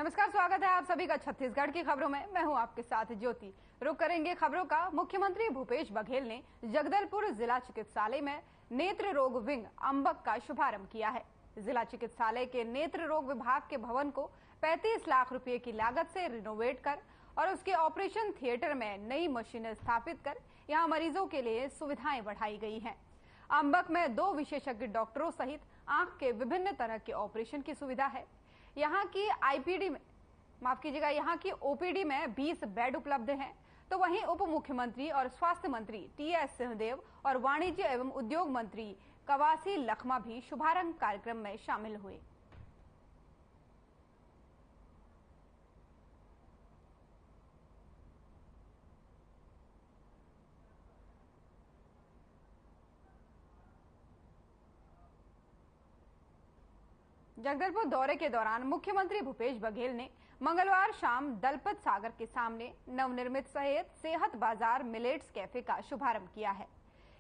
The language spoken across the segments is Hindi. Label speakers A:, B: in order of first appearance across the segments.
A: नमस्कार, स्वागत है आप सभी का छत्तीसगढ़ की खबरों में। मैं हूं आपके साथ ज्योति। रुक करेंगे खबरों का। मुख्यमंत्री भूपेश बघेल ने जगदलपुर जिला चिकित्सालय में नेत्र रोग विंग अंबक का शुभारंभ किया है। जिला चिकित्सालय के नेत्र रोग विभाग के भवन को 35 लाख रुपए की लागत से रिनोवेट कर और उसके ऑपरेशन थिएटर में नई मशीनें स्थापित कर यहाँ मरीजों के लिए सुविधाएं बढ़ाई गई हैं। अंबक में 2 विशेषज्ञ डॉक्टरों सहित आंख के विभिन्न तरह के ऑपरेशन की सुविधा है। यहाँ की यहाँ की ओपीडी में 20 बेड उपलब्ध हैं। तो वहीं उप मुख्यमंत्री और स्वास्थ्य मंत्री टीएस सिंहदेव और वाणिज्य एवं उद्योग मंत्री कवासी लखमा भी शुभारंभ कार्यक्रम में शामिल हुए। जगदलपुर दौरे के दौरान मुख्यमंत्री भूपेश बघेल ने मंगलवार शाम दलपत सागर के सामने नवनिर्मित सेहत बाजार मिलेट्स कैफे का शुभारंभ किया है।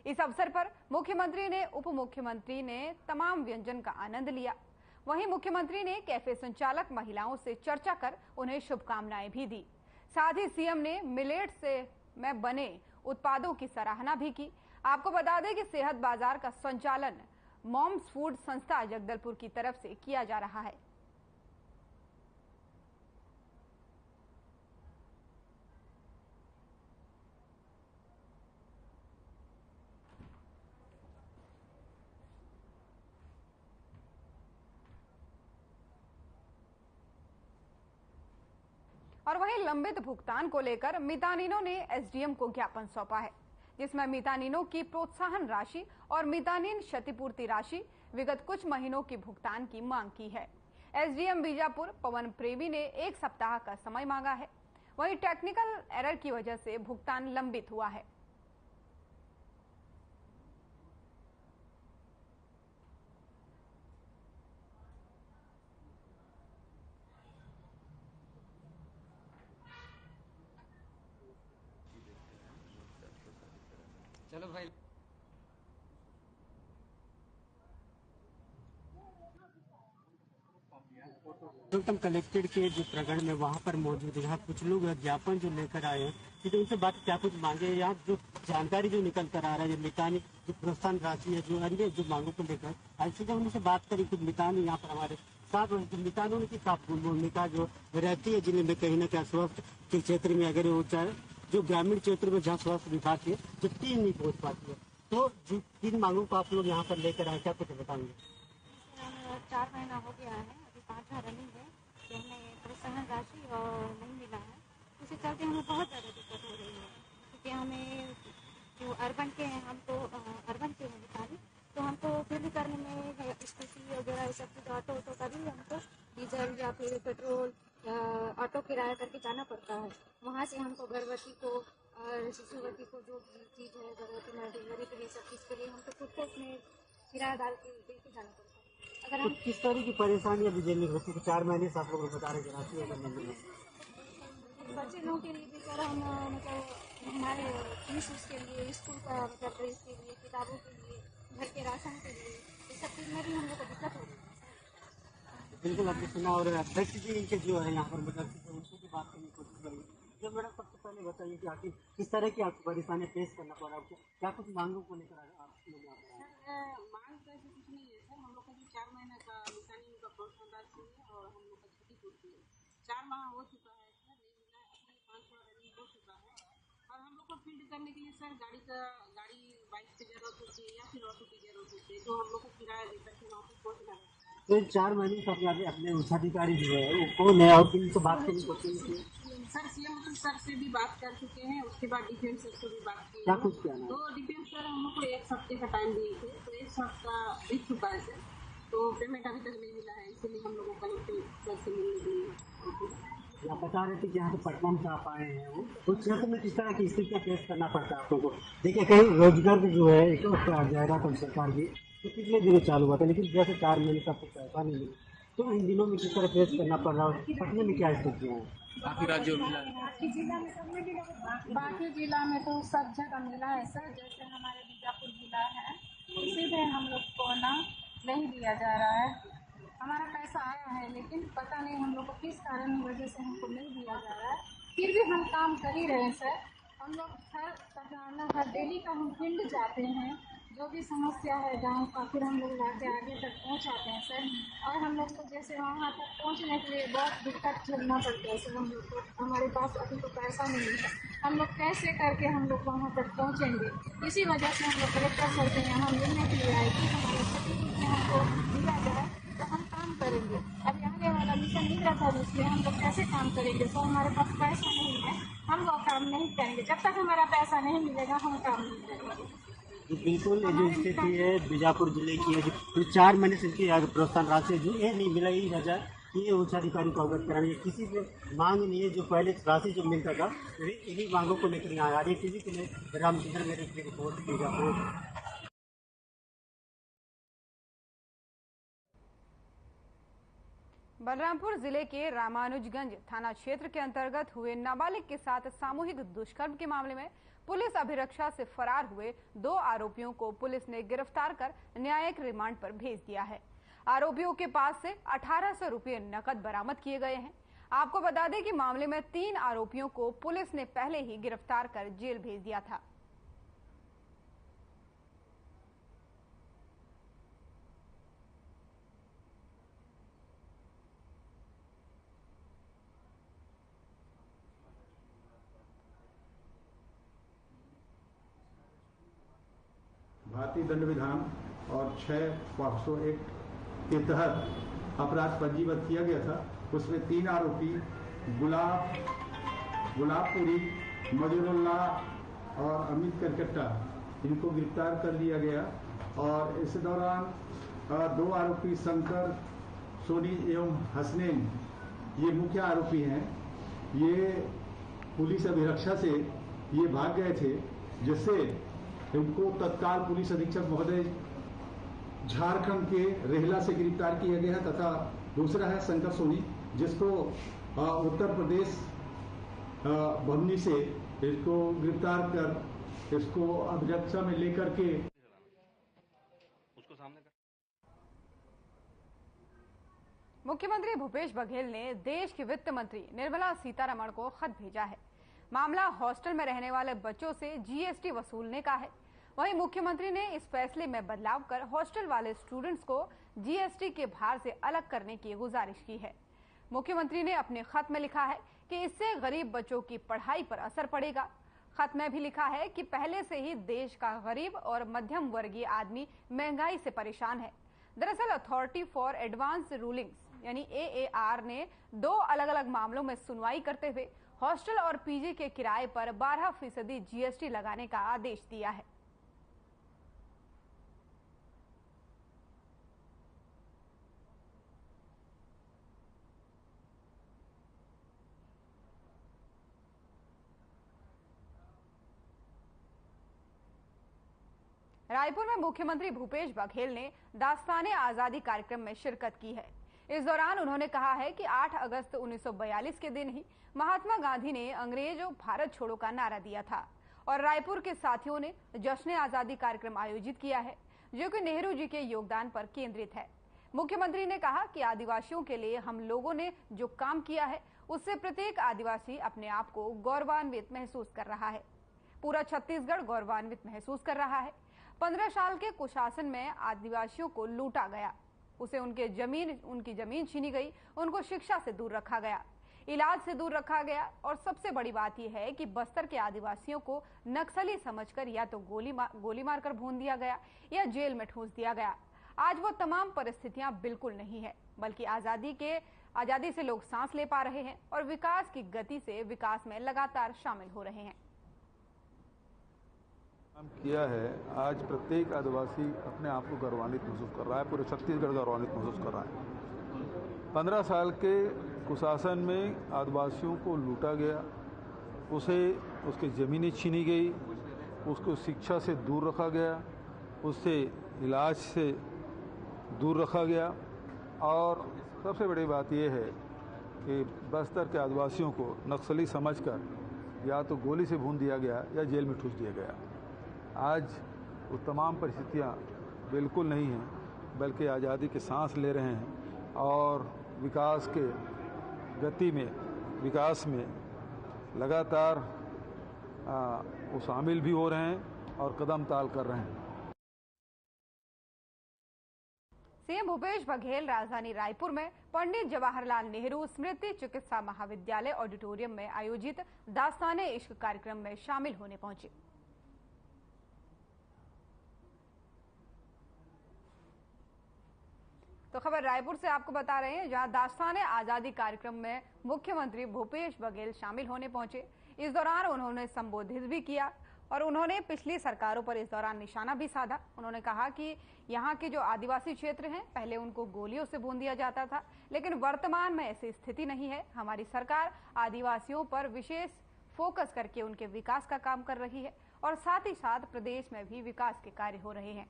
A: इस अवसर पर मुख्यमंत्री ने उप मुख्यमंत्री ने तमाम व्यंजन का आनंद लिया। वहीं मुख्यमंत्री ने कैफे संचालक महिलाओं से चर्चा कर उन्हें शुभकामनाएं भी दी। साथ ही सीएम ने मिलेट्स में बने उत्पादों की सराहना भी की। आपको बता दें कि सेहत बाजार का संचालन मॉम्स फूड संस्था जगदलपुर की तरफ से किया जा रहा है। और वहीं लंबित भुगतान को लेकर मितानिनों ने एसडीएम को ज्ञापन सौंपा है, जिसमें मितानिनों की प्रोत्साहन राशि और मितानिन क्षतिपूर्ति राशि विगत कुछ महीनों की भुगतान की मांग की है। एसडीएम बीजापुर पवन प्रेमी ने 1 सप्ताह का समय मांगा है। वहीं टेक्निकल एरर की वजह से भुगतान लंबित हुआ है।
B: चलो भाई।
C: एकदम कलेक्टेड के जो प्रगढ़ में वहाँ पर मौजूद है, जहाँ कुछ लोग ज्ञापन जो लेकर आए हैं, क्योंकि उनसे बात क्या कुछ मांगे, यहाँ जो जानकारी जो निकल कर आ रहा है, जो मितानी जो प्रोत्साहन राशि है, जो अन्य जो मांगों को लेकर ऐसे जब उनसे बात करी, कुछ मितानी यहाँ पर हमारे साथ मितानों की भूमिका जो रहती है जिले में कहीं ना कहीं स्वास्थ्य के क्षेत्र में, अगर वो चाहे जो ग्रामीण क्षेत्र में जहाँ स्वास्थ्य विभाग की जो टीम नहीं पहुँच पाती है, तो जो 3 मांगों को आप लोग यहाँ पर लेकर आए, क्या कुछ बताएंगे?
D: 4 महीना हो गया है, अभी 5वां रनिंग है कि हमें प्रोत्साहन राशि और नहीं मिला है। उसके चलते हमें बहुत ज़्यादा दिक्कत हो रही है, क्योंकि हमें जो अर्बन के हैं, हमको अर्बन के हैं मितानी, तो हमको फिल करने में स्कूटी वगैरह ये सब चीज़ ऑटो का भी हमको डीजल या फिर पेट्रोल ऑटो किराया करके जाना पड़ता है। वहाँ से हमको गर्भवती को और शिशुवती को जो चीज़ है गर्भवती में डिलीवरी के लिए सब चीज़ के लिए हमको खुद को उसमें किराया डाल के दे के जाना पड़ता है। अगर हम
C: किस तरह की परेशानी अभी झेलनी पड़ती है? 4 महीने से आप लोग बता रहे हैं राशि अगर नहीं मिल रही,
D: बच्चे लोगों के लिए भी सर हम मतलब हमारे फीस उसके लिए, स्कूल का मतलब ड्रेस के लिए, किताबों के लिए, घर के राशन के लिए, ये सब चीज़ में भी हम लोग को दिक्कत हो रही है।
C: बिल्कुल आपने सुना। और अध्यक्ष जी इनके जो है यहाँ पर मतलब उनसे भी बात करने की कोशिश करेंगे। जब मैडम सबसे पहले बताइए कि आखिर किस तरह की आपको परेशानी पेश करना पड़ा, आपको क्या कुछ मांगों को लेकर आप लोग यहाँ पर आए?
E: मांग तो ऐसे कुछ नहीं है सर। हम लोग का जो 4 महीने का मितानी का प्रोत्साहन राशि है और हम लोग का क्षतिपूर्ति है। 4 माह हो चुका है सर, नहीं मिला है। अपने 5वां रनिंग हो चुका है और हम लोग को फील्ड करने के लिए सर गाड़ी बाइक की जरूरत होती है या फिर ऑटो की जरूरत होती है, तो हम लोग को किराया देकर के वहाँ पर पहुँचना है।
C: तो 4 महीने से अपने उच्चाधिकारी जो है वो कौन है और किन से बात करने की कोशिश की?
E: सर सीएम सर से भी बात कर चुके हैं, उसके बाद डिफेंस सर से भी बात की।
C: क्या कुछ किया ना?
E: तो डिफेंस सर हम लोग को 1 हफ्ते का टाइम दिए थे, तो 1 हफ्ता बीत चुका है सर, तो पेमेंट अभी तक नहीं मिला है, इसीलिए हम लोगों को कलेक्टर सर से मिलने के लिए
C: आप बता रहे थे कि यहाँ से पटना में आप आए हैं, वो उस क्षेत्र में किस तरह की स्थितियाँ फेस करना पड़ता है आप लोगों को? देखिए कहीं रोजगार की जो है एक जायरात और सरकार की तो पिछले दिनों चालू हुआ था, लेकिन जैसे 4 महीने का आपको पैसा नहीं मिला, तो इन दिनों में किस तरह फेस करना पड़ रहा है? पटना में क्या स्थितियाँ हैं?
B: बाकी राज्यों में
D: बाकी जिला में तो सब जगह मिला है सर। जैसे हमारे बीजापुर जिला है, इसी में हम लोग को ना नहीं दिया जा रहा है।
E: हमारा पैसा आया है, लेकिन पता नहीं हम लोग को किस कारण वजह से हमको नहीं दिया जा रहा है। फिर भी हम काम कर ही रहे हैं सर। हम लोग हर डेली का हम फील्ड जाते हैं, जो भी समस्या है गांव का, फिर हम लोग जाके आगे तक पहुंचाते हैं सर। और हम लोग को जैसे वहाँ तक पहुंचने के लिए बहुत दिक्कत झेलना पड़ता है सर। हम लोग को हमारे पास अभी तो पैसा नहीं है, हम लोग कैसे करके हम लोग वहाँ तक पहुँचेंगे। इसी वजह से हम लोग कलेक्टर सर के यहाँ मिलने के लिए आए कि हमारे क्षतिपूर्ति हमको दिया जाए तो हम काम करेंगे। अभी आने वाला मिशन मिल रहा था, इसलिए हम लोग कैसे काम करेंगे सर। हमारे पास पैसा नहीं है, हम लोग काम नहीं करेंगे। जब तक हमारा पैसा नहीं मिलेगा हम काम नहीं करेंगे।
C: जी बिल्कुल, ये जो स्थिति है बीजापुर जिले की है, जो 4 महीने से इनकी प्रोत्साहन राशि जो ये नहीं मिला, ये वजह ये उच्च अधिकारी को अवगत करानी है। किसी को मांग नहीं है, जो पहले राशि जो मिलता था इन्हीं मांगों को लेकर यहाँ आ रही है। किसी के लिए रामचंद्र मेरे रिपोर्ट बीजापुर।
A: बलरामपुर जिले के रामानुजगंज थाना क्षेत्र के अंतर्गत हुए नाबालिग के साथ सामूहिक दुष्कर्म के मामले में पुलिस अभिरक्षा से फरार हुए 2 आरोपियों को पुलिस ने गिरफ्तार कर न्यायिक रिमांड पर भेज दिया है। आरोपियों के पास से 1800 रुपये नकद बरामद किए गए हैं। आपको बता दें कि मामले में 3 आरोपियों को पुलिस ने पहले ही गिरफ्तार कर जेल भेज दिया था।
B: भारतीय दंड विधान और 6 पॉक्सो एक्ट के तहत अपराध पंजीबद्ध किया गया था। उसमें 3 आरोपी गुलाबपुरी, मजनुल्लाह और अमित करकट्टा, इनको गिरफ्तार कर लिया गया। और इस दौरान 2 आरोपी शंकर, सोनी एवं हसनैन, ये मुख्य आरोपी हैं। ये पुलिस अभिरक्षा से ये भाग गए थे, जिससे इनको तत्काल पुलिस अधीक्षक महोदय झारखंड के रेहला से गिरफ्तार किया गया तथा दूसरा है शंकर सोनी, जिसको उत्तर प्रदेश बमनी से इसको गिरफ्तार कर इसको अभिरक्षा में लेकर के उसको सामने
A: मुख्यमंत्री भूपेश बघेल ने देश की वित्त मंत्री निर्मला सीतारमण को खत भेजा है। मामला हॉस्टल में रहने वाले बच्चों से जीएसटी वसूलने का है। वहीं मुख्यमंत्री ने इस फैसले में बदलाव कर हॉस्टल वाले स्टूडेंट्स को जीएसटी के भार से अलग करने की गुजारिश की है। मुख्यमंत्री ने अपने खत में लिखा है कि इससे गरीब बच्चों की पढ़ाई पर असर पड़ेगा। खत में भी लिखा है कि पहले से ही देश का गरीब और मध्यम वर्गीय आदमी महंगाई से परेशान है। दरअसल अथॉरिटी फॉर एडवांस रूलिंग्स यानी AAR ने 2 अलग-अलग मामलों में सुनवाई करते हुए हॉस्टल और पीजी के किराए पर 12% जीएसटी लगाने का आदेश दिया है। रायपुर में मुख्यमंत्री भूपेश बघेल ने दास्ताने आजादी कार्यक्रम में शिरकत की है। इस दौरान उन्होंने कहा है कि 8 अगस्त 1942 के दिन ही महात्मा गांधी ने अंग्रेजों भारत छोड़ो का नारा दिया था और रायपुर के साथियों ने जश्न आजादी कार्यक्रम आयोजित किया है, जो कि नेहरू जी के योगदान पर केंद्रित है। मुख्यमंत्री ने कहा कि आदिवासियों के लिए हम लोगों ने जो काम किया है, उससे प्रत्येक आदिवासी अपने आप को गौरवान्वित महसूस कर रहा है। पूरा छत्तीसगढ़ गौरवान्वित महसूस कर रहा है। 15 साल के कुशासन में आदिवासियों को लूटा गया, उसे उनकी जमीन छीनी गई, उनको शिक्षा से दूर रखा गया, इलाज से दूर रखा गया और सबसे बड़ी बात यह है कि बस्तर के आदिवासियों को नक्सली समझकर या तो गोली मारकर भून दिया गया या जेल में ठूंस दिया गया। आज वो तमाम परिस्थितियां बिल्कुल नहीं है, बल्कि आजादी से लोग सांस ले पा रहे हैं और विकास की गति से विकास में लगातार शामिल हो रहे हैं।
F: काम किया है। आज प्रत्येक आदिवासी अपने आप को गौरवान्वित महसूस कर रहा है, पूरे छत्तीसगढ़ गौरवान्वित महसूस कर रहा है। 15 साल के कुशासन में आदिवासियों को लूटा गया, उसकी ज़मीनें छीनी गई, उसको शिक्षा से दूर रखा गया, उससे इलाज से दूर रखा गया और सबसे बड़ी बात यह है कि बस्तर के आदिवासियों को नक्सली समझकर या तो गोली से भून दिया गया या जेल में ठूस दिया गया। आज वो तमाम परिस्थितियाँ बिल्कुल नहीं हैं, बल्कि आज़ादी के सांस ले रहे हैं। और विकास के गति में, विकास में लगातार वो शामिल भी हो रहे हैं और कदम ताल कर रहे हैं।
A: सीएम भूपेश बघेल राजधानी रायपुर में पंडित जवाहरलाल नेहरू स्मृति चिकित्सा महाविद्यालय ऑडिटोरियम में आयोजित दास्ताने इश्क कार्यक्रम में शामिल होने पहुंचे। तो खबर रायपुर से आपको बता रहे हैं, जहां दास्ताने आजादी कार्यक्रम में मुख्यमंत्री भूपेश बघेल शामिल होने पहुंचे। इस दौरान उन्होंने संबोधित भी किया और उन्होंने पिछली सरकारों पर इस दौरान निशाना भी साधा। उन्होंने कहा कि यहाँ के जो आदिवासी क्षेत्र हैं, पहले उनको गोलियों से भून दिया जाता था, लेकिन वर्तमान में ऐसी स्थिति नहीं है। हमारी सरकार आदिवासियों पर विशेष फोकस करके उनके विकास का काम कर रही है और साथ ही साथ प्रदेश में भी विकास के कार्य हो रहे हैं।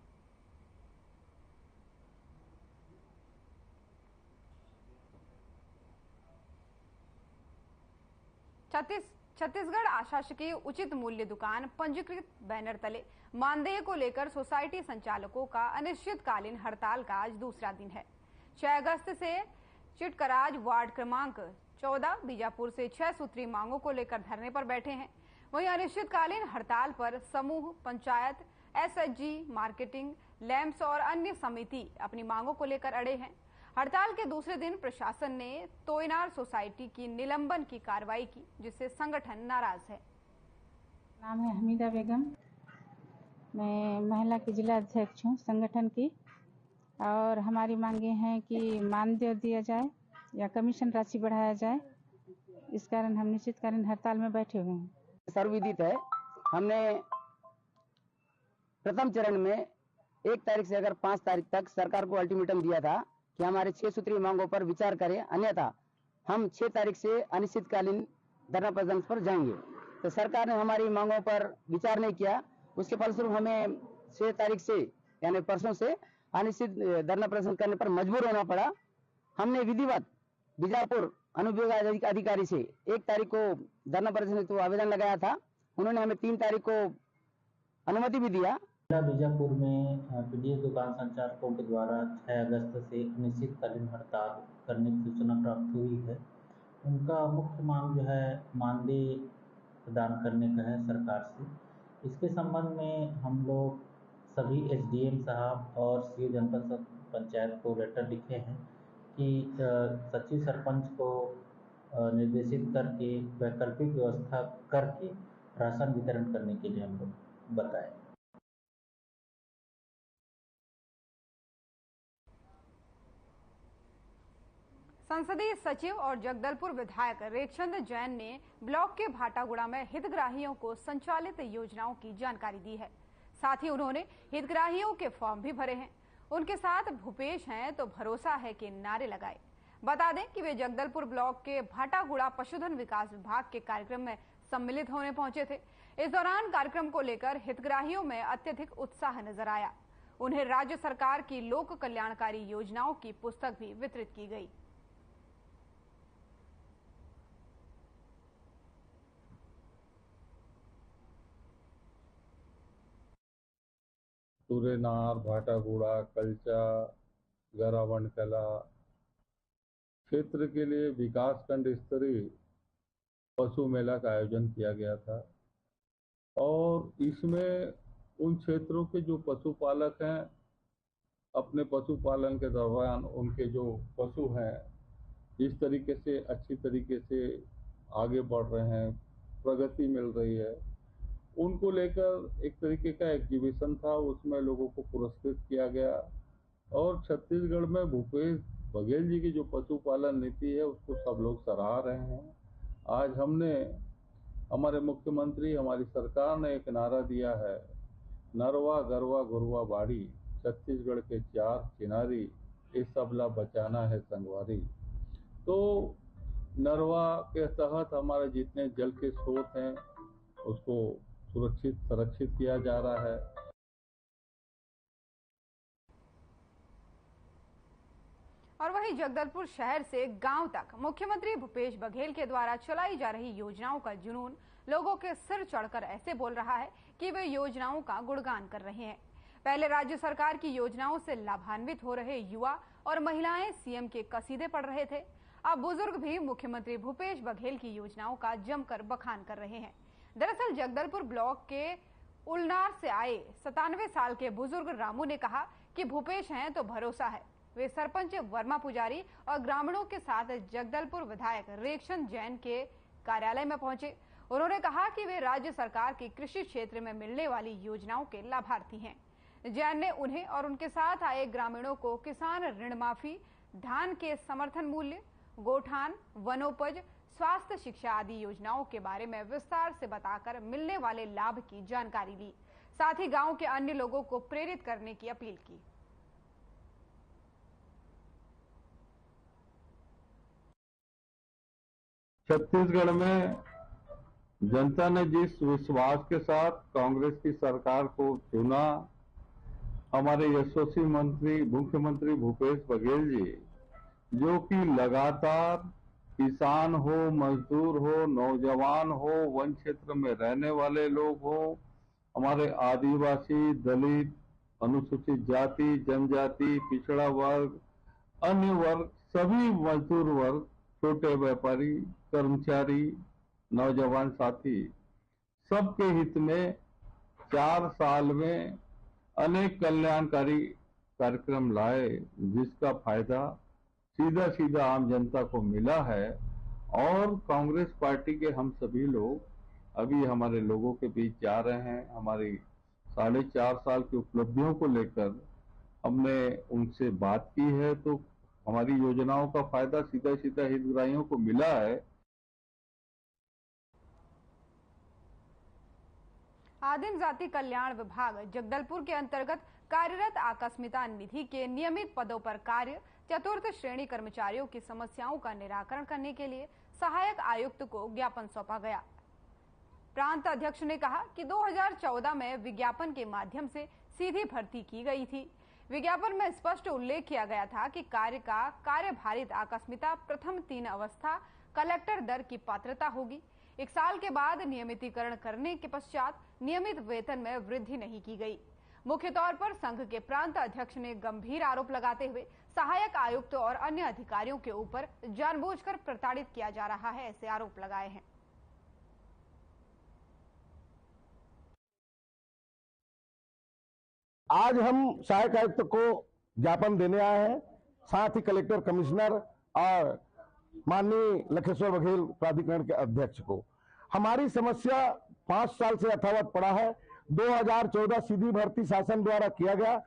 A: छत्तीसगढ़ आशासकीय उचित मूल्य दुकान पंजीकृत बैनर तले मानदेय को लेकर सोसाइटी संचालकों का अनिश्चितकालीन हड़ताल का आज दूसरा दिन है। 6 अगस्त से चिटकराज वार्ड क्रमांक 14 बीजापुर से 6 सूत्री मांगों को लेकर धरने पर बैठे हैं। वहीं अनिश्चितकालीन हड़ताल पर समूह, पंचायत, एसएचजी, मार्केटिंग, लैंप्स और अन्य समिति अपनी मांगों को लेकर अड़े हैं। हड़ताल के दूसरे दिन प्रशासन ने तोयनार सोसाइटी की निलंबन की कार्रवाई की, जिससे संगठन नाराज है।
G: नाम है हमीदा बेगम, मैं महिला की जिला अध्यक्ष हूँ संगठन की। और हमारी मांगे हैं कि मानदेय दिया जाए या कमीशन राशि बढ़ाया जाए। इस कारण हम निश्चितकालीन हड़ताल में बैठे हुए हैं।
H: सर्वविदित है, हमने प्रथम चरण में 1 तारीख से अगर 5 तारीख तक सरकार को अल्टीमेटम दिया था कि हमारे 6 सूत्री मांगों पर विचार करें, अन्यथा हम 6 तारीख से अनिश्चितकालीन धरना प्रदर्शन पर जाएंगे। तो सरकार ने हमारी मांगों पर विचार नहीं किया। उसके फलस्वरूप हमें 6 तारीख से यानी परसों से अनिश्चित धरना प्रदर्शन करने पर मजबूर होना पड़ा। हमने विधिवत बीजापुर अनुविभाग अधिकारी से 1 तारीख को धरना प्रदर्शन हेतु आवेदन लगाया था। उन्होंने हमें 3 तारीख को अनुमति भी दिया।
I: बीजापुर में पीडीएस दुकान संचालकों के द्वारा 6 अगस्त से अनिश्चितकालीन हड़ताल करने की सूचना प्राप्त हुई है। उनका मुख्य मांग जो है मानदेय प्रदान करने का है सरकार से। इसके संबंध में हम लोग सभी एसडीएम साहब और सीओ जनपद पंचायत को लेटर लिखे हैं कि सचिव सरपंच को निर्देशित करके वैकल्पिक व्यवस्था करके राशन वितरण करने के लिए हम लोग बताएं।
A: संसदीय सचिव और जगदलपुर विधायक रेखचंद जैन ने ब्लॉक के भाटागुड़ा में हितग्राहियों को संचालित योजनाओं की जानकारी दी है। साथ ही उन्होंने हितग्राहियों के फॉर्म भी भरे हैं। उनके साथ भूपेश हैं तो भरोसा है के नारे लगाए। बता दें कि वे जगदलपुर ब्लॉक के भाटागुड़ा पशुधन विकास विभाग के कार्यक्रम में सम्मिलित होने पहुंचे थे। इस दौरान कार्यक्रम को लेकर हितग्राहियों में अत्यधिक उत्साह नजर आया। उन्हें राज्य सरकार की लोक कल्याणकारी योजनाओं की पुस्तक भी वितरित की गई।
F: सूर्यनार, भाटागुड़ा, कलचा, गरावंडकला क्षेत्र के लिए विकासखंड स्तरीय पशु मेला का आयोजन किया गया था और इसमें उन क्षेत्रों के जो पशुपालक हैं अपने पशुपालन के दौरान उनके जो पशु हैं इस तरीके से अच्छी तरीके से आगे बढ़ रहे हैं, प्रगति मिल रही है, उनको लेकर एक तरीके का एग्जीबिशन था। उसमें लोगों को पुरस्कृत किया गया और छत्तीसगढ़ में भूपेश बघेल जी की जो पशुपालन नीति है उसको सब लोग सराह रहे हैं। आज हमने हमारे मुख्यमंत्री, हमारी सरकार ने एक नारा दिया है, नरवा गरवा गुरवा बाड़ी, छत्तीसगढ़ के 4 चिनारी, इस सबला बचाना है संगवारी। तो नरवा के तहत हमारे जितने जल के स्रोत हैं उसको संरक्षित किया जा रहा है।
A: और वहीं जगदलपुर शहर से गांव तक मुख्यमंत्री भूपेश बघेल के द्वारा चलाई जा रही योजनाओं का जुनून लोगों के सिर चढ़कर ऐसे बोल रहा है कि वे योजनाओं का गुणगान कर रहे हैं। पहले राज्य सरकार की योजनाओं से लाभान्वित हो रहे युवा और महिलाएं सीएम के कसीदे पढ़ रहे थे। अब बुजुर्ग भी मुख्यमंत्री भूपेश बघेल की योजनाओं का जमकर बखान कर रहे हैं। दरअसल जगदलपुर ब्लॉक के उलनार से आए 97 साल के बुजुर्ग रामू ने कहा कि भूपेश हैं तो भरोसा है। वे सरपंच वर्मा पुजारी और ग्रामीणों के साथ जगदलपुर विधायक रेखचंद जैन के कार्यालय में पहुंचे। उन्होंने कहा कि वे राज्य सरकार की कृषि क्षेत्र में मिलने वाली योजनाओं के लाभार्थी हैं। जैन ने उन्हें और उनके साथ आए ग्रामीणों को किसान ऋण माफी, धान के समर्थन मूल्य, गोठान, वनोपज, स्वास्थ्य, शिक्षा आदि योजनाओं के बारे में विस्तार से बताकर मिलने वाले लाभ की जानकारी दी। साथ ही गांव के अन्य लोगों को प्रेरित करने की अपील की।
F: छत्तीसगढ़ में जनता ने जिस विश्वास के साथ कांग्रेस की सरकार को चुना, हमारे यशस्वी मंत्री मुख्यमंत्री भूपेश बघेल जी, जो कि लगातार किसान हो, मजदूर हो, नौजवान हो, वन क्षेत्र में रहने वाले लोग हो, हमारे आदिवासी, दलित, अनुसूचित जाति, जनजाति, पिछड़ा वर्ग, अन्य वर्ग, सभी मजदूर वर्ग, छोटे व्यापारी, कर्मचारी, नौजवान साथी, सबके हित में 4 साल में अनेक कल्याणकारी कार्यक्रम लाए, जिसका फायदा सीधा सीधा आम जनता को मिला है। और कांग्रेस पार्टी के हम सभी लोग अभी हमारे लोगों के बीच जा रहे हैं। हमारी 4.5 साल की उपलब्धियों को लेकर हमने उनसे बात की है, तो हमारी योजनाओं का फायदा सीधा सीधा हितग्राहियों को मिला है।
A: आदिम जाति कल्याण विभाग जगदलपुर के अंतर्गत कार्यरत आकस्मिकता निधि के नियमित पदों पर कार्य चतुर्थ श्रेणी कर्मचारियों की समस्याओं का निराकरण करने के लिए सहायक आयुक्त को ज्ञापन सौंपा गया। प्रांत अध्यक्ष ने कहा कि 2014 में विज्ञापन के माध्यम से सीधी भर्ती की गई थी। विज्ञापन में स्पष्ट उल्लेख किया गया था कि कार्यभारित आकस्मिकता प्रथम 3 अवस्था कलेक्टर दर की पात्रता होगी। 1 साल के बाद नियमितीकरण करने के पश्चात नियमित वेतन में वृद्धि नहीं की गई। मुख्य तौर पर संघ के प्रांत अध्यक्ष ने गंभीर आरोप लगाते हुए सहायक आयुक्त और अन्य अधिकारियों के ऊपर जानबूझकर प्रताड़ित किया जा रहा है, ऐसे आरोप लगाए हैं।
J: आज हम सहायक आयुक्त को ज्ञापन देने आए हैं, साथ ही कलेक्टर, कमिश्नर और माननीय लखेश्वर बघेल प्राधिकरण के अध्यक्ष को। हमारी समस्या 5 साल से यथावत पड़ा है। 2014 सीधी भर्ती शासन द्वारा किया गया,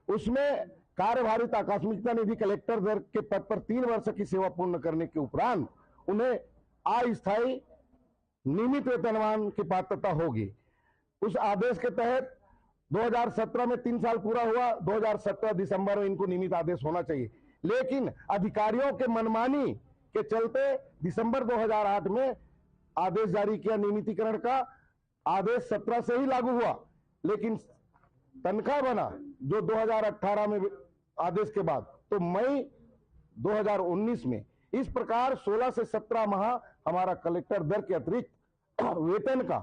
J: उसमें कार्यभारित आकस्मिकता निधि कलेक्टर दर के पद पर 3 वर्ष की सेवा पूर्ण करने के उपरांत उन्हें अस्थायी नियमित वेतनमान की पात्रता होगी। उस आदेश के तहत 2017 में 3 साल पूरा हुआ, 2017 दिसंबर में इनको नियमित आदेश होना चाहिए, लेकिन अधिकारियों के मनमानी के चलते दिसंबर 2008 में आदेश जारी किया नियमितीकरण का। आदेश 17 से ही लागू हुआ, लेकिन तनख्वाह बना जो 2018 में आदेश के बाद, तो मई 2019 में। इस प्रकार 16 से 17 माह हमारा कलेक्टर दर के अतिरिक्त वेतन का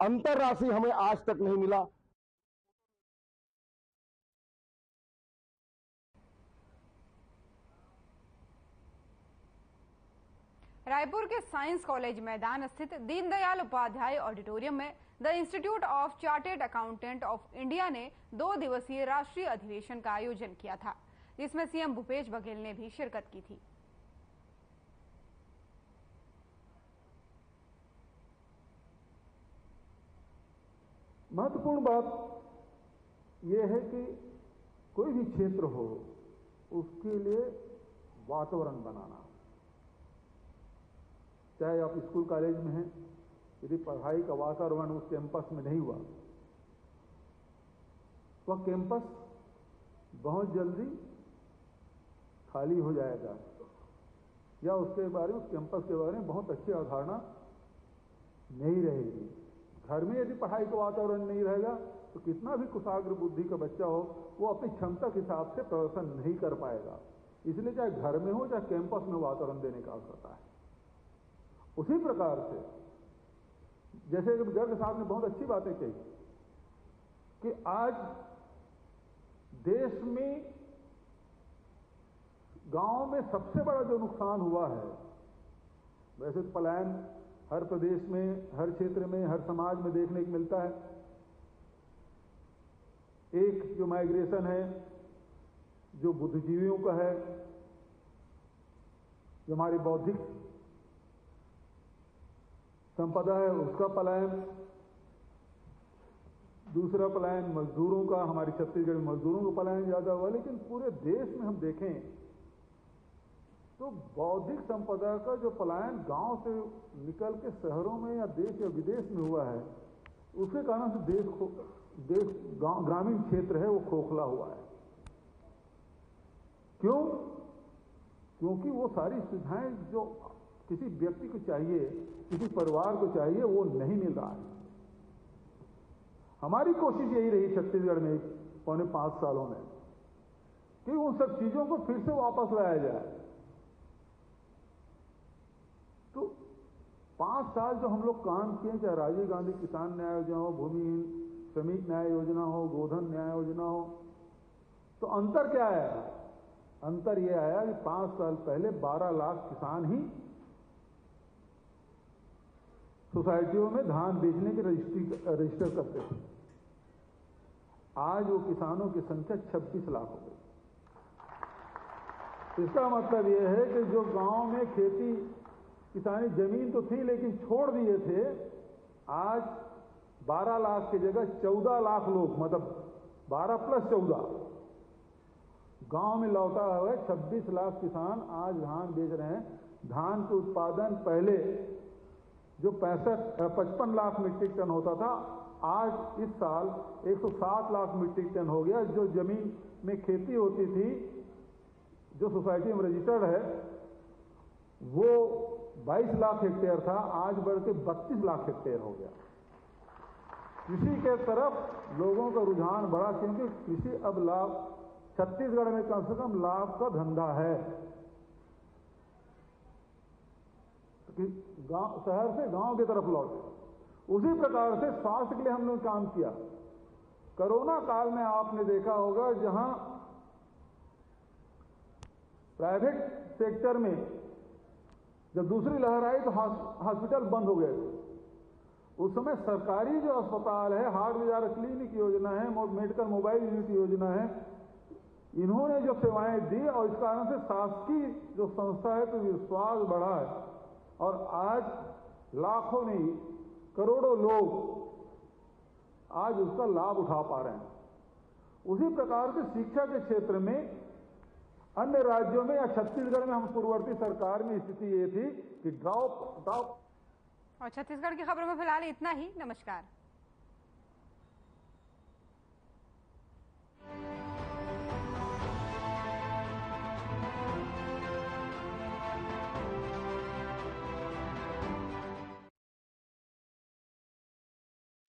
J: अंतर राशि हमें आज तक नहीं मिला।
A: रायपुर के साइंस कॉलेज मैदान स्थित दीनदयाल उपाध्याय ऑडिटोरियम में the institute of chartered accountant of India ने 2 दिवसीय राष्ट्रीय अधिवेशन का आयोजन किया था, जिसमें सीएम भूपेश बघेल ने भी शिरकत की थी।
F: महत्वपूर्ण बात यह है कि कोई भी क्षेत्र हो, उसके लिए वातावरण बनाना। चाहे आप स्कूल कॉलेज में हैं, यदि पढ़ाई का वातावरण उस कैंपस में नहीं हुआ, वह कैंपस बहुत जल्दी खाली हो जाएगा, या उसके बारे में, उस कैंपस के बारे में बहुत अच्छी अवधारणा नहीं रहेगी। घर में यदि पढ़ाई का वातावरण नहीं रहेगा, तो कितना भी कुशाग्र बुद्धि का बच्चा हो, वो अपनी क्षमता के हिसाब से प्रदर्शन नहीं कर पाएगा। इसलिए चाहे घर में हो चाहे कैंपस में वातावरण देने का आवश्यकता है। उसी प्रकार से जैसे गर्ग साहब ने बहुत अच्छी बातें कही कि आज देश में गांव में सबसे बड़ा जो नुकसान हुआ है, वैसे तो पलायन हर प्रदेश में, हर क्षेत्र में, हर समाज में देखने को मिलता है। एक जो माइग्रेशन है जो बुद्धिजीवियों का है, जो हमारी बौद्धिक संपदा है उसका पलायन, दूसरा पलायन मजदूरों का, हमारी छत्तीसगढ़ में मजदूरों का पलायन ज्यादा हुआ। लेकिन पूरे देश में हम देखें तो बौद्धिक संपदा का जो पलायन गांव से निकल के शहरों में या देश या विदेश में हुआ है, उसके कारण से देश ग्रामीण क्षेत्र है वो खोखला हुआ है। क्यों? क्योंकि वो सारी सुविधाएं जो किसी व्यक्ति को चाहिए, किसी परिवार को चाहिए, वो नहीं मिल रहा है। हमारी कोशिश यही रही छत्तीसगढ़ में पौने 5 सालों में कि उन सब चीजों को फिर से वापस लाया जाए। तो 5 साल जो हम लोग काम किए, चाहे राजीव गांधी किसान न्याय योजना हो, भूमिहीन श्रमिक न्याय योजना हो, गोधन न्याय योजना हो, तो अंतर क्या आया? अंतर यह आया कि 5 साल पहले 12 लाख किसान ही सोसाइटियों में धान बेचने की रजिस्टर करते थे। आज वो किसानों की संख्या 26 लाख हो गई। इसका मतलब यह है कि जो गांव में खेती किसानी जमीन तो थी लेकिन छोड़ दिए थे, आज 12 लाख की जगह 14 लाख लोग, मतलब 12 + 14 गांव में लौटा हुआ है। 26 लाख किसान आज धान बेच रहे हैं। धान के उत्पादन पहले जो 55 लाख मीट्रिक टन होता था, आज इस साल 107 लाख मीट्रिक टन हो गया। जो जमीन में खेती होती थी, जो सोसाइटी में रजिस्टर्ड है, वो 22 लाख हेक्टेयर था, आज बढ़ के 32 लाख हेक्टेयर हो गया। कृषि के तरफ लोगों का रुझान बढ़ा, क्योंकि कृषि अब लाभ, छत्तीसगढ़ में कम से कम लाभ का धंधा है। शहर से गांव की तरफ लौटे। उसी प्रकार से स्वास्थ्य के लिए हम लोग काम किया। कोरोना काल में आपने देखा होगा, जहां प्राइवेट सेक्टर में जब दूसरी लहर आई तो हॉस्पिटल बंद हो गए थे। उस समय सरकारी जो अस्पताल है, हार्ट विजार क्लिनिक योजना है, मेडिकल मोबाइल यूनिट योजना है, इन्होंने जो सेवाएं दी और इस कारण से शासकीय जो संस्था है तो विश्वास बढ़ा है और आज लाखों नहीं करोड़ों लोग आज उसका लाभ उठा पा रहे हैं। उसी प्रकार से शिक्षा के क्षेत्र में अन्य राज्यों में या छत्तीसगढ़ में हम पूर्ववर्ती सरकार में स्थिति ये थी कि ड्रॉप।
A: और छत्तीसगढ़ की खबरों में फिलहाल इतना ही। नमस्कार।